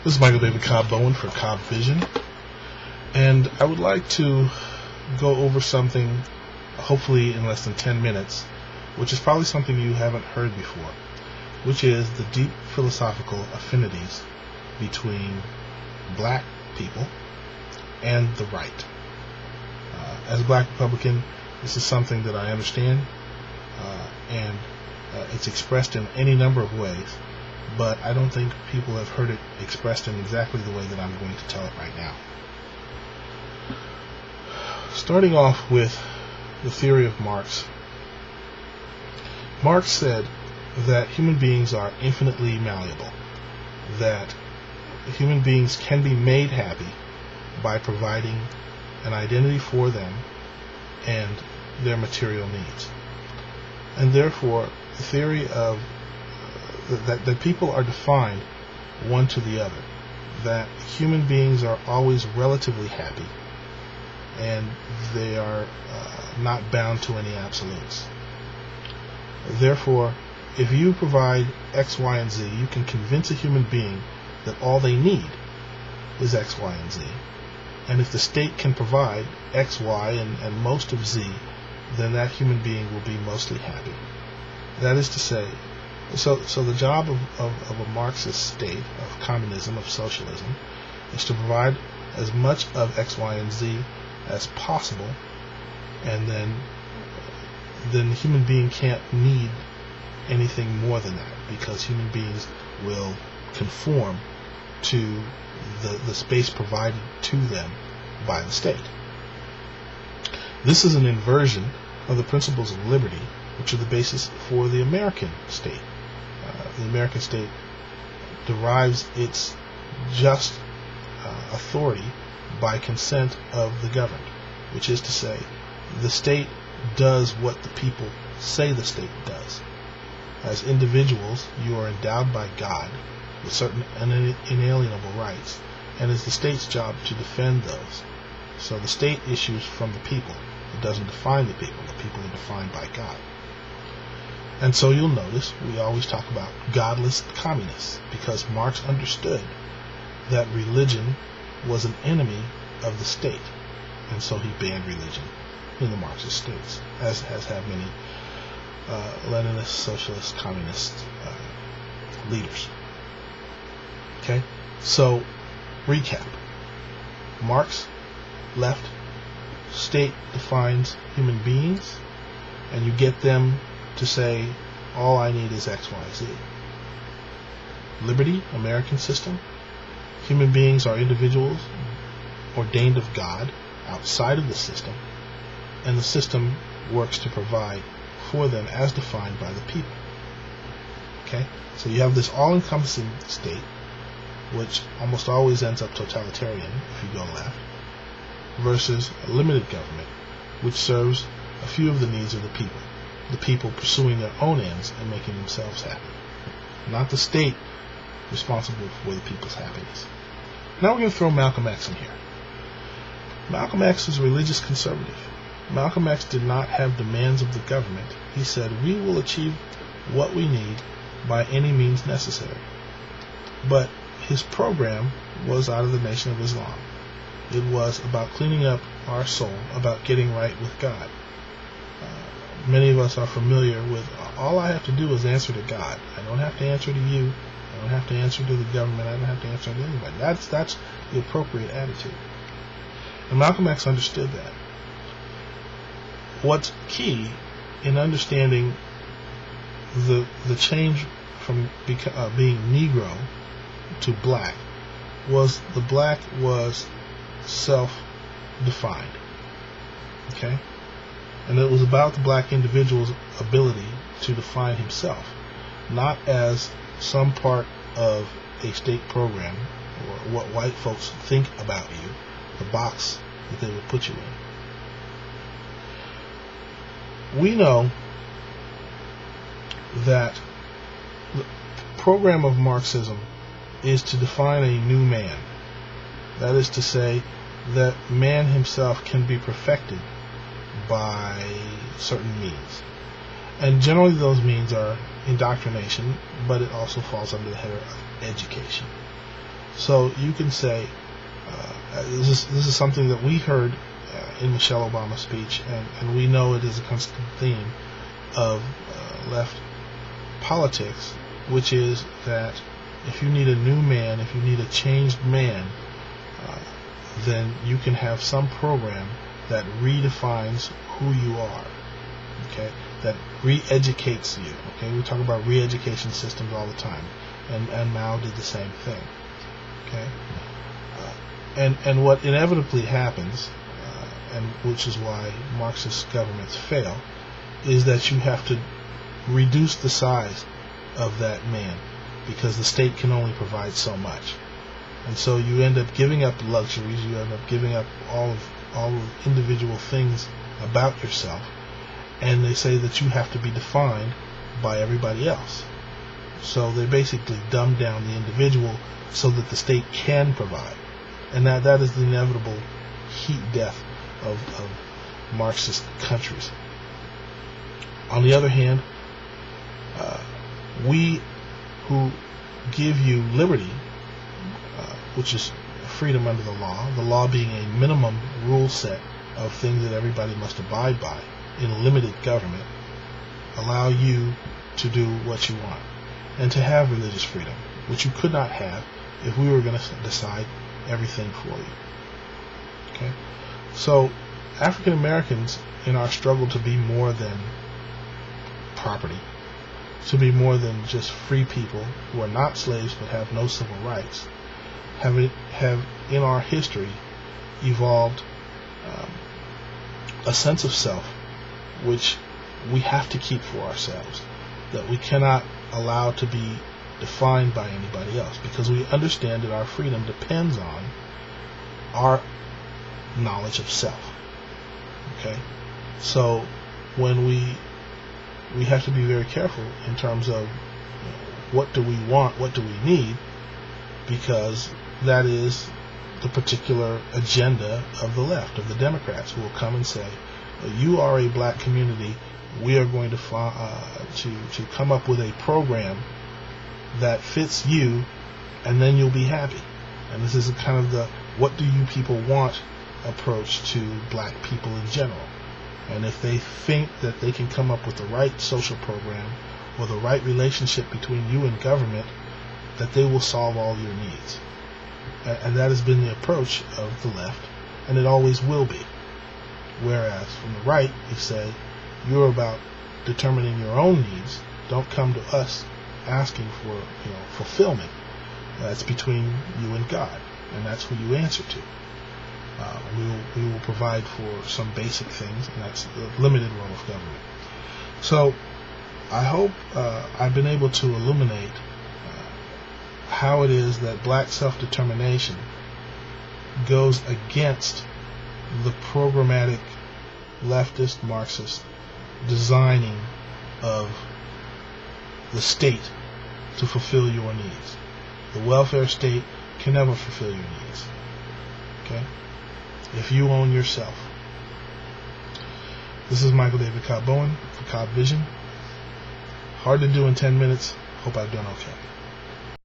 This is Michael David Cobb Bowen for Cobb Vision, and I would like to go over something, hopefully in less than 10 minutes, which is probably something you haven't heard before, which is the deep philosophical affinities between black people and the right. As a black Republican, this is something that I understand, and it's expressed in any number of ways, but I don't think people have heard it expressed in exactly the way that I'm going to tell it right now. Starting off with the theory of Marx. Marx said that human beings are infinitely malleable, that human beings can be made happy by providing an identity for them and their material needs. And therefore, the theory of that people are defined one to the other, that human beings are always relatively happy, and they are not bound to any absolutes. Therefore, if you provide X, Y, and Z, you can convince a human being that all they need is X, Y, and Z. And if the state can provide X, Y, and most of Z, then that human being will be mostly happy. That is to say, so the job of a Marxist state, of communism, of socialism, is to provide as much of X, Y, and Z as possible, and then the human being can't need anything more than that, because human beings will conform to the space provided to them by the state. This is an inversion of the principles of liberty, which are the basis for the American state. The American state derives its just authority by consent of the governed, which is to say, the state does what the people say the state does. As individuals, you are endowed by God with certain inalienable rights, and it's the state's job to defend those. So the state issues from the people. It doesn't define the people. The people are defined by God. And so you'll notice we always talk about godless communists, because Marx understood that religion was an enemy of the state, and so he banned religion in the Marxist states, as have many Leninist, socialist, communist leaders. Okay, so recap. Marx, left, state defines human beings, and you get them to say, all I need is X, Y, Z. Liberty, American system. Human beings are individuals ordained of God outside of the system, and the system works to provide for them as defined by the people. Okay? So you have this all-encompassing state, which almost always ends up totalitarian if you go left, versus a limited government, which serves a few of the needs of the people pursuing their own ends and making themselves happy, not the state responsible for the people's happiness. Now we're going to throw Malcolm X in here. Malcolm X is a religious conservative. Malcolm X did not have demands of the government. He said, we will achieve what we need by any means necessary. But his program was out of the Nation of Islam. It was about cleaning up our soul, about getting right with God. Many of us are familiar with, all I have to do is answer to God. I don't have to answer to you. I don't have to answer to the government. I don't have to answer to anybody. That's the appropriate attitude. And Malcolm X understood that. What's key in understanding the change from being Negro to black was the black was self-defined. Okay? And it was about the black individual's ability to define himself, not as some part of a state program or what white folks think about you, the box that they would put you in. We know that the program of Marxism is to define a new man. That is to say, that man himself can be perfected by certain means. And generally those means are indoctrination, but it also falls under the header of education. So you can say, this is something that we heard in Michelle Obama's speech, and we know it is a constant theme of left politics, which is that if you need a new man, if you need a changed man, then you can have some program that redefines who you are, okay, that re-educates you, okay. We talk about re-education systems all the time, and Mao did the same thing, okay. And what inevitably happens, and which is why Marxist governments fail, is that you have to reduce the size of that man, because the state can only provide so much. And so you end up giving up luxuries, you end up giving up all of individual things about yourself, and they say that you have to be defined by everybody else. So they basically dumb down the individual so that the state can provide. And that is the inevitable heat death of Marxist countries. On the other hand, we who give you liberty, which is freedom under the law being a minimum rule set of things that everybody must abide by in limited government, allow you to do what you want and to have religious freedom, which you could not have if we were going to decide everything for you. Okay? So African Americans, in our struggle to be more than property, to be more than just free people who are not slaves but have no civil rights, have in our history evolved a sense of self which we have to keep for ourselves, that we cannot allow to be defined by anybody else, because we understand that our freedom depends on our knowledge of self. Okay? So when we have to be very careful in terms of what do we want, what do we need, because that is the particular agenda of the left, of the Democrats, who will come and say, you are a black community, we are going to come up with a program that fits you, and then you'll be happy. And this is kind of the what do you people want approach to black people in general. And if they think that they can come up with the right social program or the right relationship between you and government, that they will solve all your needs. And that has been the approach of the left, and it always will be. Whereas from the right, they say, you're about determining your own needs. Don't come to us asking for fulfillment. That's between you and God, and that's who you answer to. We will provide for some basic things, and that's the limited role of government. So I hope I've been able to illuminate how it is that black self-determination goes against the programmatic leftist Marxist designing of the state to fulfill your needs. The welfare state can never fulfill your needs. Okay? If you own yourself. This is Michael David Cobb Bowen for Cobb Vision. Hard to do in 10 minutes. Hope I've done okay.